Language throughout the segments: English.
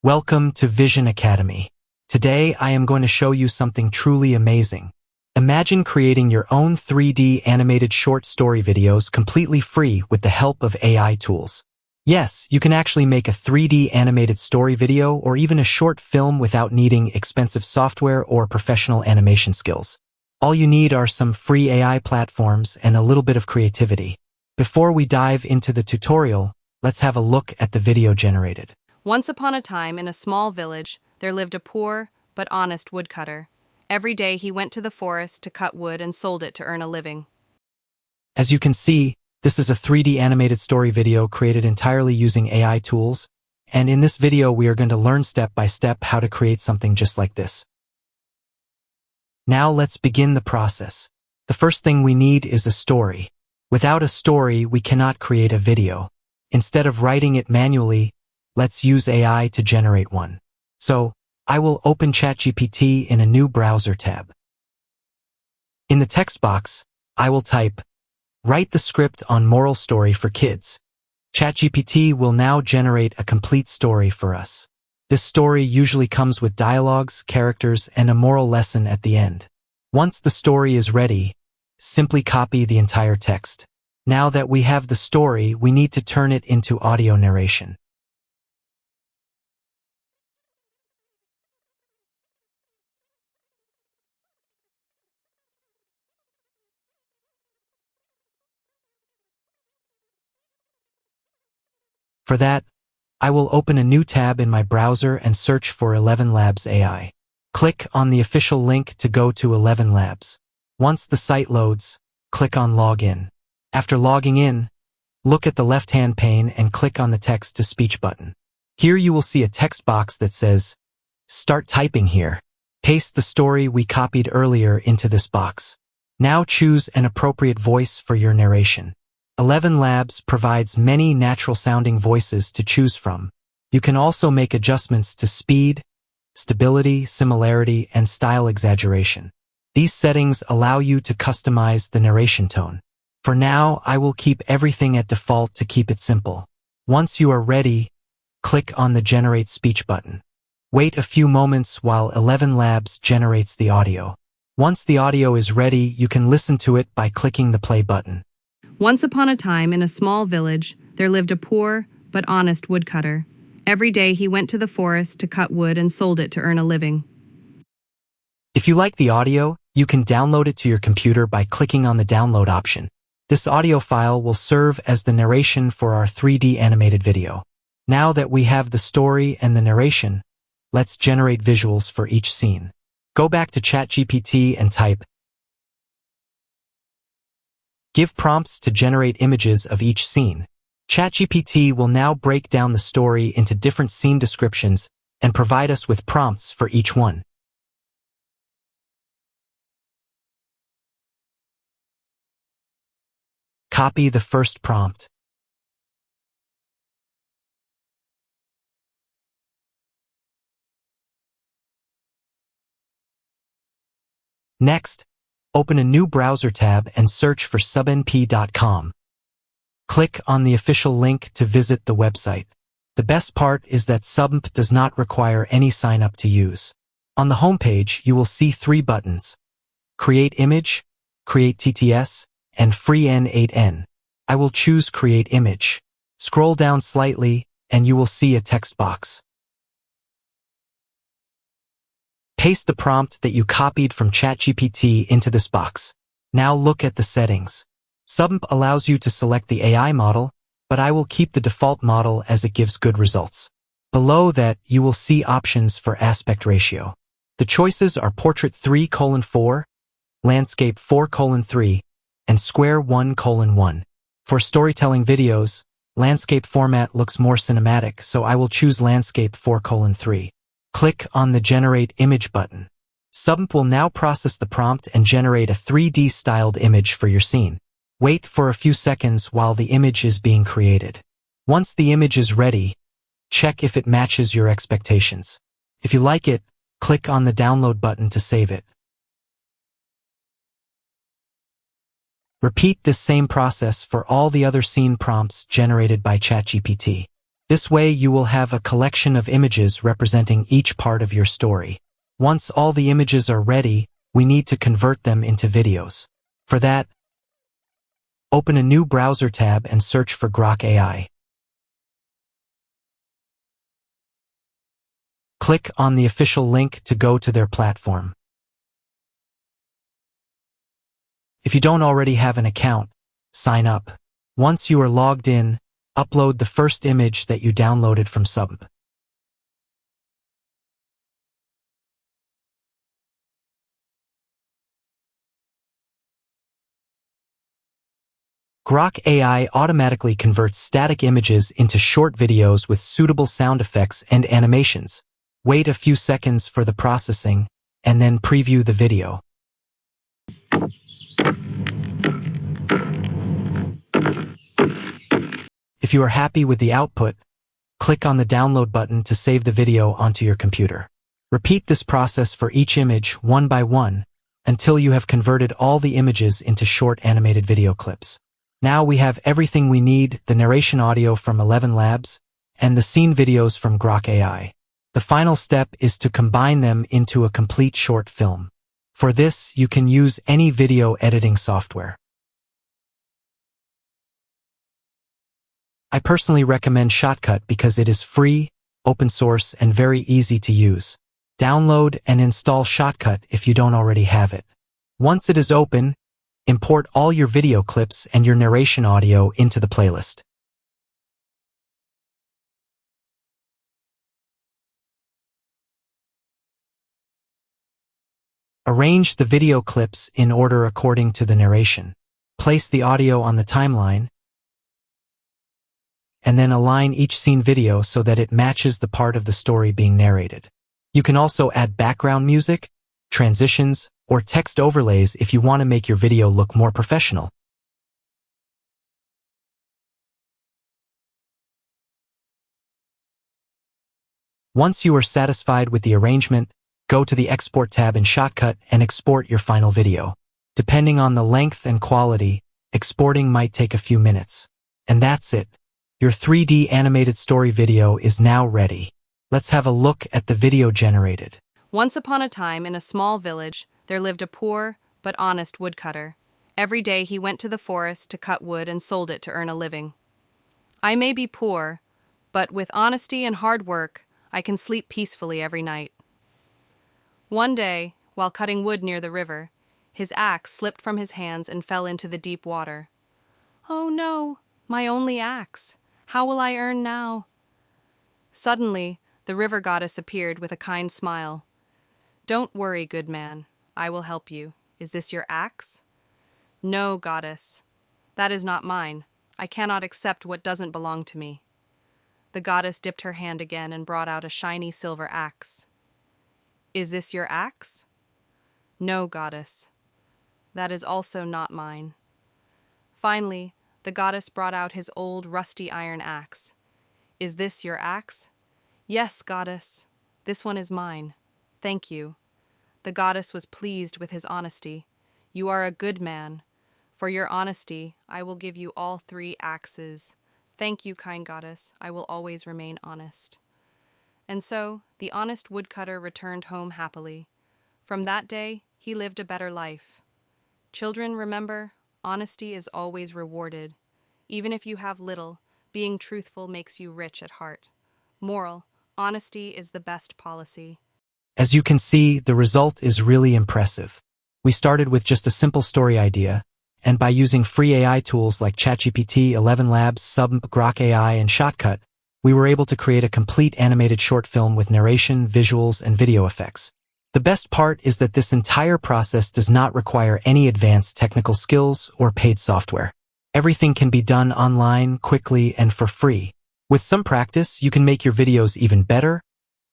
Welcome to Vision Academy. Today I am going to show you something truly amazing. Imagine creating your own 3D animated short story videos completely free with the help of AI tools. Yes, you can actually make a 3D animated story video or even a short film without needing expensive software or professional animation skills. All you need are some free AI platforms and a little bit of creativity. Before we dive into the tutorial, let's have a look at the video generated. Once upon a time, in a small village, there lived a poor but honest woodcutter. Every day he went to the forest to cut wood and sold it to earn a living. As you can see, this is a 3D animated story video created entirely using AI tools, and in this video we are going to learn step by step how to create something just like this. Now let's begin the process. The first thing we need is a story. Without a story, we cannot create a video. Instead of writing it manually, let's use AI to generate one. So, I will open ChatGPT in a new browser tab. In the text box, I will type, "Write the script on moral story for kids." ChatGPT will now generate a complete story for us. This story usually comes with dialogues, characters, and a moral lesson at the end. Once the story is ready, simply copy the entire text. Now that we have the story, we need to turn it into audio narration. For that, I will open a new tab in my browser and search for ElevenLabs AI. Click on the official link to go to ElevenLabs. Once the site loads, click on Login. After logging in, look at the left-hand pane and click on the text-to-speech button. Here you will see a text box that says, "Start typing here." Paste the story we copied earlier into this box. Now choose an appropriate voice for your narration. ElevenLabs provides many natural-sounding voices to choose from. You can also make adjustments to speed, stability, similarity, and style exaggeration. These settings allow you to customize the narration tone. For now, I will keep everything at default to keep it simple. Once you are ready, click on the Generate Speech button. Wait a few moments while ElevenLabs generates the audio. Once the audio is ready, you can listen to it by clicking the play button. Once upon a time, in a small village, there lived a poor but honest woodcutter. Every day he went to the forest to cut wood and sold it to earn a living. If you like the audio, you can download it to your computer by clicking on the download option. This audio file will serve as the narration for our 3D animated video. Now that we have the story and the narration, let's generate visuals for each scene. Go back to ChatGPT and type, "Give prompts to generate images of each scene." ChatGPT will now break down the story into different scene descriptions and provide us with prompts for each one. Copy the first prompt. Next, open a new browser tab and search for subnp.com. Click on the official link to visit the website. The best part is that Subnp does not require any sign-up to use. On the homepage, you will see 3 buttons: Create Image, Create TTS, and Free N8N. I will choose Create Image. Scroll down slightly, and you will see a text box. Paste the prompt that you copied from ChatGPT into this box. Now look at the settings. Subnp allows you to select the AI model, but I will keep the default model as it gives good results. Below that, you will see options for aspect ratio. The choices are Portrait 3:4, Landscape 4:3, and Square 1:1. For storytelling videos, landscape format looks more cinematic, so I will choose Landscape 4:3. Click on the Generate Image button. Subnp will now process the prompt and generate a 3D-styled image for your scene. Wait for a few seconds while the image is being created. Once the image is ready, check if it matches your expectations. If you like it, click on the Download button to save it. Repeat this same process for all the other scene prompts generated by ChatGPT. This way you will have a collection of images representing each part of your story. Once all the images are ready, we need to convert them into videos. For that, open a new browser tab and search for Grok AI. Click on the official link to go to their platform. If you don't already have an account, sign up. Once you are logged in, upload the first image that you downloaded from Sub. Grok AI automatically converts static images into short videos with suitable sound effects and animations. Wait a few seconds for the processing, and then preview the video. If you are happy with the output, click on the download button to save the video onto your computer. Repeat this process for each image one by one until you have converted all the images into short animated video clips. Now we have everything we need, the narration audio from 11 Labs and the scene videos from Grok AI. The final step is to combine them into a complete short film. For this, you can use any video editing software. I personally recommend Shotcut because it is free, open source, and very easy to use. Download and install Shotcut if you don't already have it. Once it is open, import all your video clips and your narration audio into the playlist. Arrange the video clips in order according to the narration. Place the audio on the timeline, and then align each scene video so that it matches the part of the story being narrated. You can also add background music, transitions, or text overlays if you want to make your video look more professional. Once you are satisfied with the arrangement, go to the Export tab in Shotcut and export your final video. Depending on the length and quality, exporting might take a few minutes. And that's it. Your 3D animated story video is now ready. Let's have a look at the video generated. Once upon a time, in a small village, there lived a poor but honest woodcutter. Every day he went to the forest to cut wood and sold it to earn a living. I may be poor, but with honesty and hard work, I can sleep peacefully every night. One day, while cutting wood near the river, his axe slipped from his hands and fell into the deep water. "Oh no, my only axe! How will I earn now?" Suddenly, the river goddess appeared with a kind smile. "Don't worry, good man. I will help you. Is this your axe?" "No, goddess. That is not mine. I cannot accept what doesn't belong to me." The goddess dipped her hand again and brought out a shiny silver axe. "Is this your axe?" "No, goddess. That is also not mine." Finally, the goddess brought out his old rusty iron axe. "Is this your axe?" "Yes, goddess. This one is mine. Thank you." The goddess was pleased with his honesty. "You are a good man. For your honesty, I will give you all 3 axes. Thank you, kind goddess. I will always remain honest." And so, the honest woodcutter returned home happily. From that day, he lived a better life. Children, remember, honesty is always rewarded. Even if you have little, being truthful makes you rich at heart. Moral, honesty is the best policy. As you can see, the result is really impressive. We started with just a simple story idea, and by using free AI tools like ChatGPT, 11 Labs, Sub, Grok AI, and Shotcut, we were able to create a complete animated short film with narration, visuals, and video effects. The best part is that this entire process does not require any advanced technical skills or paid software. Everything can be done online, quickly, and for free. With some practice, you can make your videos even better,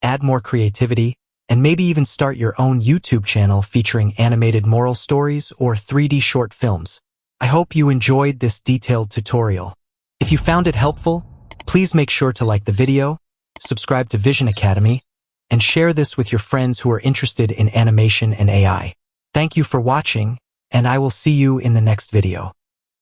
add more creativity, and maybe even start your own YouTube channel featuring animated moral stories or 3D short films. I hope you enjoyed this detailed tutorial. If you found it helpful, please make sure to like the video, subscribe to Vision Academy, and share this with your friends who are interested in animation and AI. Thank you for watching, and I will see you in the next video.